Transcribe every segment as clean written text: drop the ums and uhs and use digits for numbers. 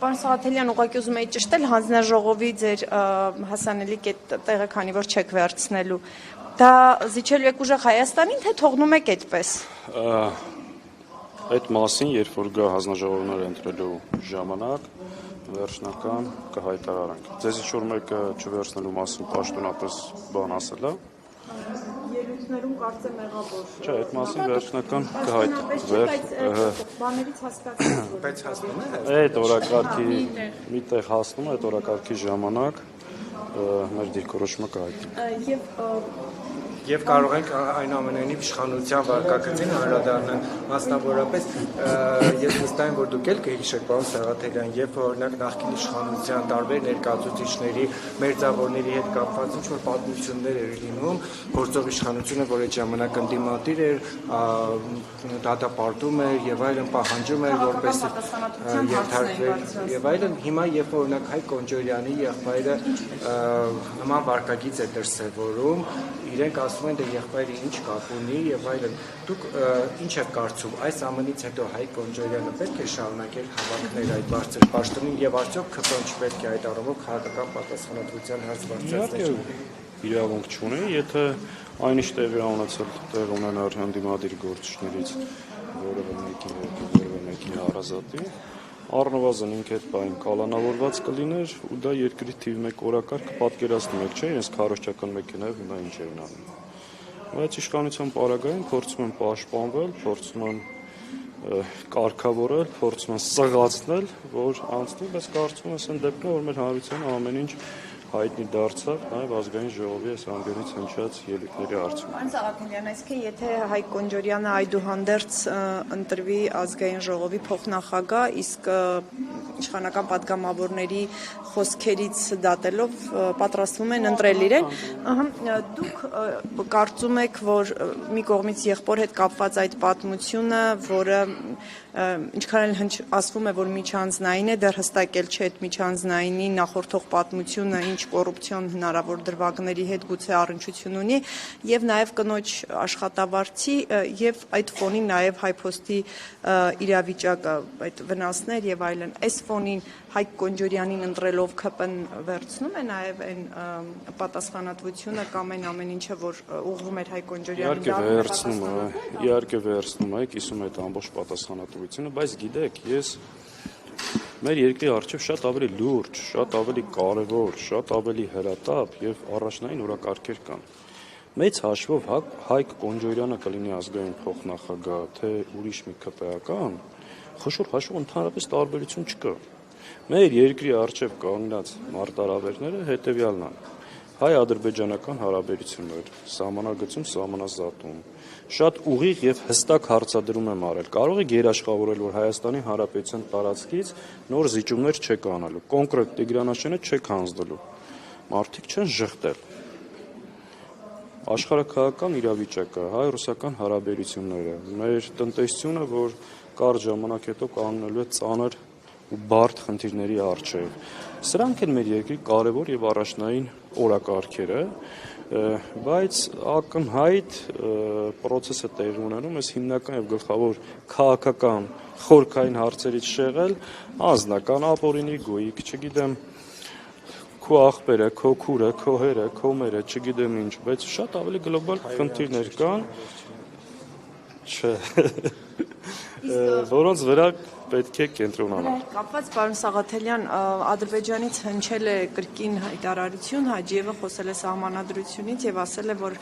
Պարոն Սաղաթելյան, ուղղակի ուզում էի ճշտել հանձնաժողովի ձեր հասանելիք այդ տեղը, քանի որ չեք վերցնելու։ Դա զիջելու եք ուժեղ Հայաստանին, թե թողնում եք այդպես։ Այդ մասին, երբ որ գա հանձնաժողովները ընտրելու ժամանակ, վերջնական կհայտարարենք։ Ձեզ ինչ-որ մեկը չվերցնելու մասին պաշտոնապես բան ասել է։ Ելույթներում կարծեմ եղավ որ։ Չէ, այդ մասին վերջնական կհայտարարենք։ Բաներից հասկացած որ։ Բայց հասնում է։ Այդ օրակարգի միտեղ հասնում է, այդ օրակարգի ժամանակ մեր դիրքորոշումը կհայտնի։ Եվ կարող ենք այնուամենայնիվ իշխանության վարկագծին անդրադառնալ, մասնավորապես ես վստահ եմ, որ դուք էլ կհիշեք, պարոն Սաղաթելյան, երբ օրինակ նախկին իշխանության տարբեր ներկայացուցիչների, մերձավորների հետ կապված ինչ-որ պատմություններ էր լինում, գործող իշխանությունը, որ այդ ժամանակ ընդդիմադիր էր, դատապարտում էր եւ այլն, պահանջում էր, որպես ենթարկվեր եւ այլն, հիմա երբ օրինակ Հայկ Կոնջորյանի եղբայրը նման վարկագիծ է դրսևորում, իրենք ասում են, դե եղբայրը ինչ կապ ունի եւ այլն։ Դուք ինչ եք կարծում, այս ամենից հետո Հայկ Կոնջորյանը պետք է շարունակել հավաքնել այդ բարձր պաշտոնին եւ արդյոք ԿՊ-ն չպետք է այդ առումով քաղաքական պատասխանատվության հարց բարձրացնել։ Իրավունք չունի, եթե այնիշ տեղի ունեցել տեղ ունենար ընդդիմադիր գործիչներից որևէ մեկի հարազատի, առնվազն ինքը այդ բան կալանավորված կլիներ ու դա երկրի թիվ 1 օրակարգ պատկերացնում եք, չէ՞, ես քարոզչական մեքենայով հիմա ինչ են անում։ Բայց իշխանության պարագային փորձում են պաշտպանվել, փորձում են կարգավորել, փորձում են սղացնել, որ անցնի, բայց կարծում եմ այն դեպքում, որ մեր հանրությանը ամեն ինչ հայտնի դարձավ նաև ազգային ժողովի այս անգերից հնչած ելույթների արդյունքում։ Պարոն Սաղաթելյան, այսինքն եթե Հայկ Կոնջորյանը այդուհանդերձ ընտրվի ազգային ժողովի փոխնախագահ, իսկ իշխանական պատգամավորների խոսքերից դատելով պատրաստվում են ընտրել իրեն, դուք կարծում եք, որ մի կողմից եղբոր հետ կապված այդ պատմությունը, որը ինչքան էլ ասվում է, որ միջանձնային է, դեռ հստակել չէ այդ միջանձնայինի նախորդող պատմությունը, ինչ կոռուպցիոն հնարավոր դրվագների հետ գուցե առնչություն ունի, եւ նաեւ կնոջ աշխատավարձի եւ այդ ֆոնին նաեւ Հայփոստի իրավիճակը, այդ վնասներ եւ այլն։ Այս ֆոնին Հայկ Կոնջորյանին ընտրելով ԿՊ-ն վերցնում է նաեւ այն պատասխանատվությունը կամ այն ամեն ինչը, որ ուղղվում էր Հայկ Կոնջորյանին։ Իհարկե վերցնում է, կիսում է այդ ամբողջ պատասխանատվությունը, բայց գիտեք, ես մեր երկրի առջև շատ ավելի լուրջ, շատ ավելի կարևոր, շատ ավելի հրատապ եւ առաջնային օրակարգեր կան։ Մեծ հաշվով Հայկ Կոնջորյանը կլինի ազգային փոխնախագահ, թե ուրիշ մի ԿՊ-ական, խոշոր հաշվով ընդհանրապես տարբերություն չկա։ Մեր երկրի առջև կանգնած մարտահրավերները հետեւյալն են. հայ-ադրբեջանական հարաբերություններ, սահմանագծում, սահմանազատում, շատ ուղիղ եւ հստակ հարցադրում եմ արել։ Կարող եք երաշխավորել, որ Հայաստանի Հանրապետության տարածքից նոր զիջումներ չեք անելու, կոնկրետ Տիգրանաշենը չեք հանձնելու։ Մարդիկ չեն ժխտել։ Աշխարհաքաղաքական իրավիճակը, հայ-ռուսական հարաբերությունները, մեր տնտեսությունը, որ կարճ ժամանակ հետո կանգնելու է ծանր ու բարդ խնդիրների առջև։ Սրանք են մեր երկրի կարևոր եւ առաջնային օրակարգերը, բայց ակնհայտ process-ը տեղի ունենում է հիմնական եւ գլխավոր քաղաքական խորքային հարցերից շեղել անձնական ապօրինի գույք, չգիտեմ, քո աղբերը, քո քուրը, քո հերը, քո մերը, չգիտեմ ինչ, բայց շատ ավելի գլոբալ խնդիրներ կան, որոնց վրա պետք է կենտրոնանալ։ Կապված պարոն Սաղաթելյան, Ադրբեջանից հնչել է կրկին հայտարարություն, Հաջիևը խոսել է սահմանադրությունից եւ ասել է, որ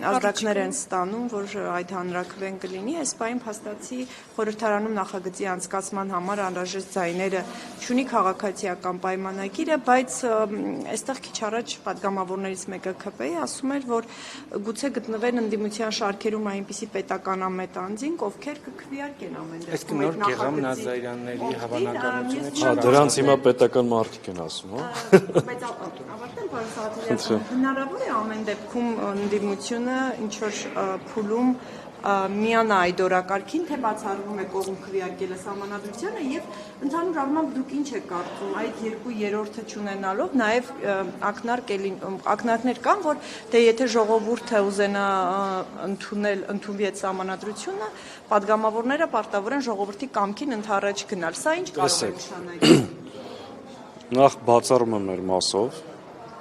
ազդակներ են ստանում, որ այդ հանրաքվեն կլինի, այս պայն փաստացի խորհրդարանում նախագծի անցկացման համար անհրաժեշտ ձայները չունի քաղաքացիական պայմանագիրը, բայց այստեղ քիչ առաջ պատգամավորներից մեկը ԿՊ-ի ասում էր, որ գուցե գտնվեն ընդդիմության շարքերում այնպիսի պետականամետ անձինք, ովքեր կքվեարկեն ամեն դեպքում Նազարյանների հավանականությունը չի։ Դրանց հիմա պետական մարդիկ են ասում, հա։ Բայց ավարտեմ, պարոն Սաղաթելյան, հնարավոր է ամեն դեպքում ընդդիմությունը ինչ որ փուլում միանա այդ օրակարգին, թե բացառվում է կողմ քվեարկելը սահմանադրությանը եւ ընդհանուր առմամբ դուք ինչ եք կարծում այդ երկու երրորդը չունենալով նաեւ ակնարկներ կան, որ դե եթե ժողովուրդը ուզենա ընդունվի այդ սահմանադրությունը, падգամավորները պարտավոր են ժողովրդի կամքին ընդառաջ գնալ։ Սա ինչ կարող է նշանակել։ Նախ բացառում եմ մեր մասով,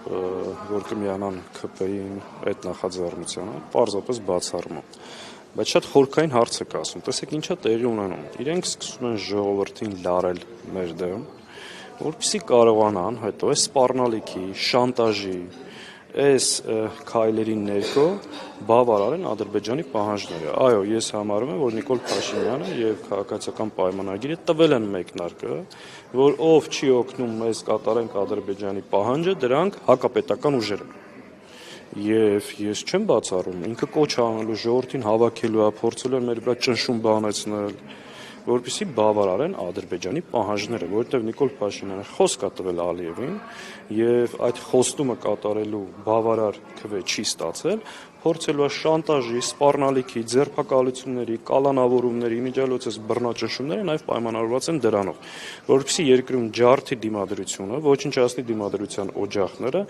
որ կմիանան ՔՊ-ին այդ նախաձեռնությանը, պարզապես բացառում եմ։ Բայց շատ խորքային հարց եք ասում, տեսեք ինչա տեղի ունենում։ Իրենք սկսում են ժողովրդին լարել մեր դեմ, որպեսզի կարողանան հետո այս սպառնալիքի, շանտաժի, այս քայլերի ներքո բավարարեն Ադրբեջանի պահանջները։ Այո, ես համարում եմ, որ Նիկոլ Փաշինյանը եւ քաղաքացիական պայմանագիրը տվել են մեկնարկը, որ ով չի օգնում մեզ կատարենք Ադրբեջանի պահանջը, դրանք հակապետական ուժեր են։ Եվ ես չեմ բացառում, ինքը կոչ անելու ժողովրդին հավաքելու, փորձելու են մեր վրա ճնշում բանեցնել, որպեսզի բավարարեն Ադրբեջանի պահանջները, որովհետև Նիկոլ Փաշինյանը խոսք է տվել Ալիևին եւ այդ խոստումը կատարելու բավարար քվե չի ստացել, փորձելու է շանտաժի, սպառնալիքի, ձերբակալությունների, կալանավորումների, իմիջիալոցես բռնաճնշումները նաեւ պայմանավորված են դրանով, որպեսզի երկրում ջարդի դիմադրությունը, ոչնչացնի դիմադրության օջախները,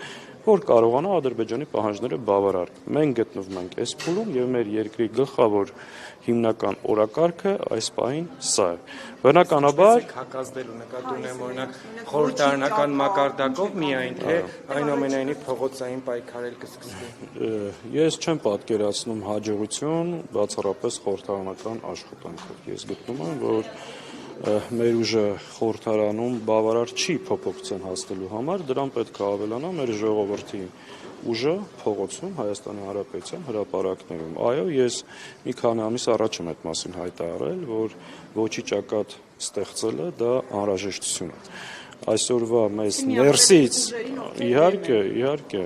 որ կարողանա Ադրբեջանի պահանջները բավարարել։ Մենք գտնվում ենք այս փուլում եւ մեր երկրի գլխավոր հիմնական օրակարգը այս պահին սա է։ Բնականաբար հակազդելու նկատի ունեմ օրինակ խորհրդարանական մակարդակով միայն թե այնուամենայնիվ փողոցային պայքարել կսկսվի։ Ես չեմ պատկերացնում հաջողություն բացառապես խորհրդարանական աշխատանքով։ Ես գտնում եմ, որ մեր ուժը խորհրդարանում բավարար չի փոփոխություն հասնելու համար, դրան պետք է ավելանա մեր ժողովրդի ուժը փողոցում Հայաստանի Հանրապետության հրապարակներում։ Այո, ես մի քանի ամիս առաջ եմ այդ մասին հայտարարել, որ ոչի ճակատ ստեղծելը դա անհրաժեշտություն է։ Այսօրվա մեզ ներսից իհարկե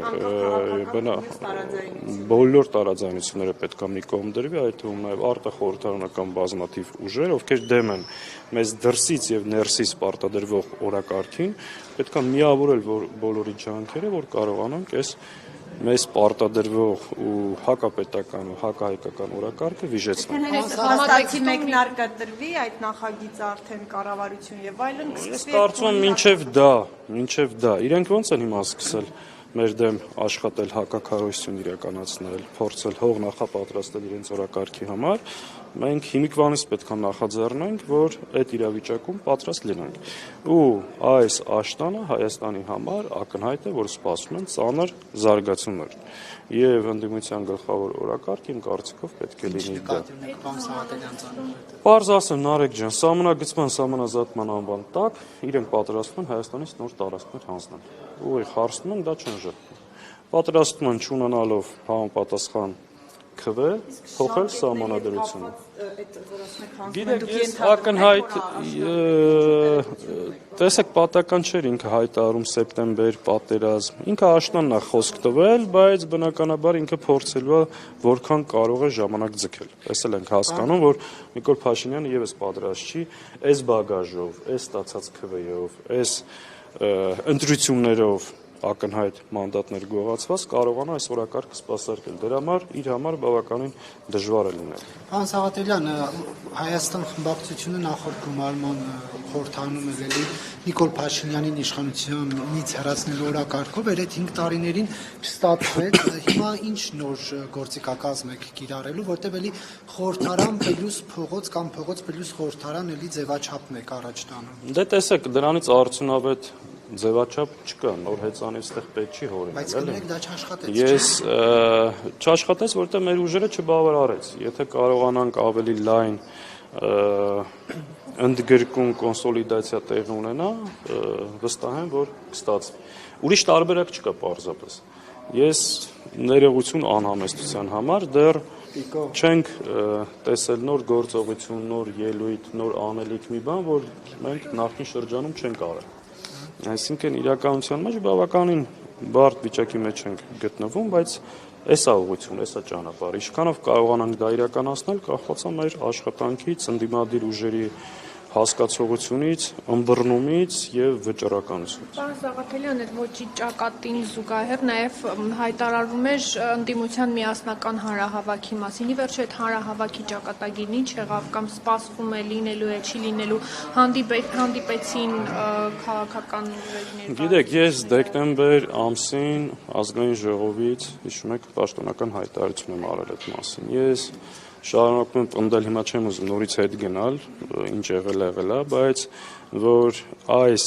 բոլոր տարաձայնությունները պետք է մի կողմ դրվի, այդ թվում նաև արտախորհրդարանական բազմաթիվ ուժեր, ովքեր դեմ են մեզ դրսից եւ ներսից պարտադրվող օրակարգին, պետք է միավորել բոլորի ջանքերը, որ կարողանանք այս մեզ պարտադրվող ու հակապետական ու հակահայկական օրակարգը վիժեցնել։ Հաստատի մեկնարկը տրվի, այդ նախագիծը արդեն կառավարություն եւ այլն կսկսվի։ Ես կարծում եմ մինչև դա։ Իրենք ոնց են հիմա սկսել մեր դեմ աշխատել, հակաքարոզություն իրականացնել, փորձել հող նախապատրաստել իրենց օրակարգի համար, մենք հիմիկվանից պետք է նախաձեռնենք, որ այդ իրավիճակում պատրաստ լինենք։ Ու այս աշտանը Հայաստանի համար ակնհայտ է, որ սպասում են ծանր զարգացումներ։ Եվ ընդդիմության գլխավոր օրակարգ իմ կարծիքով պետք է լինի դա։ Պարզ ասեմ, Նարեկ ջան, սահմանագծման սահմանազատման անվան տակ իրենք պատրաստվում են Հայաստանից նոր տարածքներ հանձնել։ Ուղիղ հարցնում են, դա չեն ժպտում։ Պատրաստվում են չունենալով համապատասխան քվե փոխել սահմանադրությունը։ Գիտեք, ես ակնհայտ տեսեք պատական չէր ինքը հայտարարում սեպտեմբեր պատերազմ։ Ինքը աշնանն է խոսք տվել, բայց բնականաբար ինքը փորձելու է որքան կարող է ժամանակ ձգել։ Այս էլ ենք հասկանում, որ Նիկոլ Փաշինյանը եւս պատրաստ չի այս բագաժով, այս ստացած քվեով, այս ընտրություններով ակնհայտ մանդատներ գողացված կարողանա այս օրակարգը սպասարկել։ Դրա համար իր համար բավականին դժվար է լինել։ Պարոն Սաղաթելյան, Հայաստան խմբակցությունը նախորդ գումարման խորհրդանում ելելի Նիկոլ Փաշինյանին իշխանությունից հեռացնելու օրակարգով էր այդ 5 տարիներին չստացվեց։ Հիմա ինչ նոր գործիքակազմ եք կիրառելու, որտեղ էլի խորհրդարան պլյուս փողոց կամ փողոց պլյուս խորհրդարան էլի ձևաչափն եք առաջ տանում։ Դե տեսեք, դրանից արդյունավետ ձևաչափ չկա, նոր հեծանից այդտեղ պետք չի հորինել։ Բայց կներեք դա չաշխատեց։ Ես չաշխատեց, որովհետև մեր ուժերը չբավարարեց։ Եթե կարողանանք ավելի լայն ընդգրկուն կոնսոլիդացիա տեղի ունենա, վստահ եմ, որ կստացվի։ Ուրիշ տարբերակ չկա պարզապես։ Ես ներողություն անհամեստության համար դեռ չենք տեսել նոր գործողություն, նոր ելույթ, նոր անելիք մի բան, որ մենք նախկին շրջանում չենք արել։ Այսինքն իրականության մեջ բավականին բարդ վիճակի մեջ ենք գտնվում, բայց էսա ուղղություն, էսա ճանապարհ։ Ինչքանով կարողանանք դա իրականացնել, կախված է մեր աշխատանքից, ընդդիմադիր ուժերի հասկացողությունից, ըմբռնումից եւ վճռականությունից։ Պարոն Սաղաթելյան, այդ ոչի ճակատին զուգահեռ նաև հայտարարում էր ընդդիմության միասնական հանրահավաքի մասին։ Ի վերջո այդ հանրահավաքի ճակատագիրն ինչ եղավ կամ սպասվում է, լինելու է, չի լինելու, հանդիպեցին քաղաքական ուժերներ։ Գիտեք, ես դեկտեմբեր ամսին ազգային ժողովից, հիշում եք, պաշտոնական հայտարարություն եմ արել այդ մասին։ Ես շարունակում եմ պնդել, հիմա չեմ ուզում նորից հետ գնալ, ինչ եղել է, բայց որ այս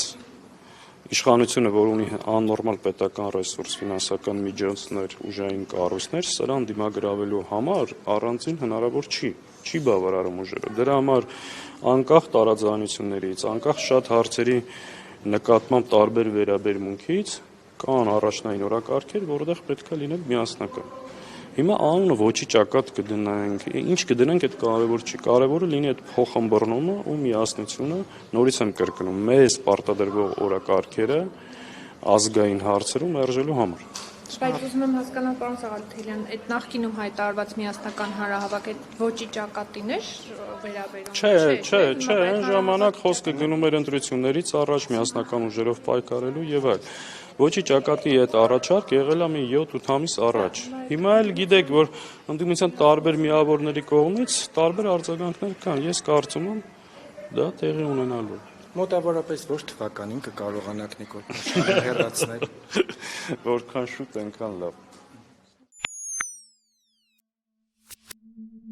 իշխանությունը, որ ունի աննորմալ պետական ռեսուրս, ֆինանսական միջոցներ, ուժային կառույցներ, սրան դիմագրավելու համար առանցին հնարավոր չի բավարարում ուժերը։ Դրա համար անկախ տարաձայնություններից, անկախ շատ հարցերի նկատմամբ տարբեր վերաբերմունքից կան առաջնային օրակարգեր, որտեղ պետք է լինել միասնական։ Հիմա անունը ոչի ճակատ կդնենք, ինչ կդնենք այդ կարևոր չի, կարևորը լինի այդ փոխըմբռնումը ու միասնությունը, նորից եմ կրկնում, մեզ պարտադրվող օրակարգերը ազգային հարցերում մերժելու համար։ Բայց ուզում եմ հասկանալ, պարոն Սաղաթելյան, այդ նախկինում հայտարարված միասնական հանրահավաք այդ ոչի ճակատին էր վերաբերում։ Չէ, այն ժամանակ խոսքը գնում էր ընտրություններից առաջ միասնական ուժերով պայքարելու եւ այլ։ Ոչի ճակատի այդ առաջարկ եղել է մի 7-8 ամիս առաջ։ Հիմա էլ գիտեք, որ ընդդիմության տարբեր միավորների կողմից տարբեր արձագանքներ կան։ Ես կարծում եմ դա տեղի ունենալու է։ Մոտավորապես որ թվականին կկարողանաք Նիկոլ Փաշինյանը հեռացնել։ Որքան շուտ, այնքան լավ։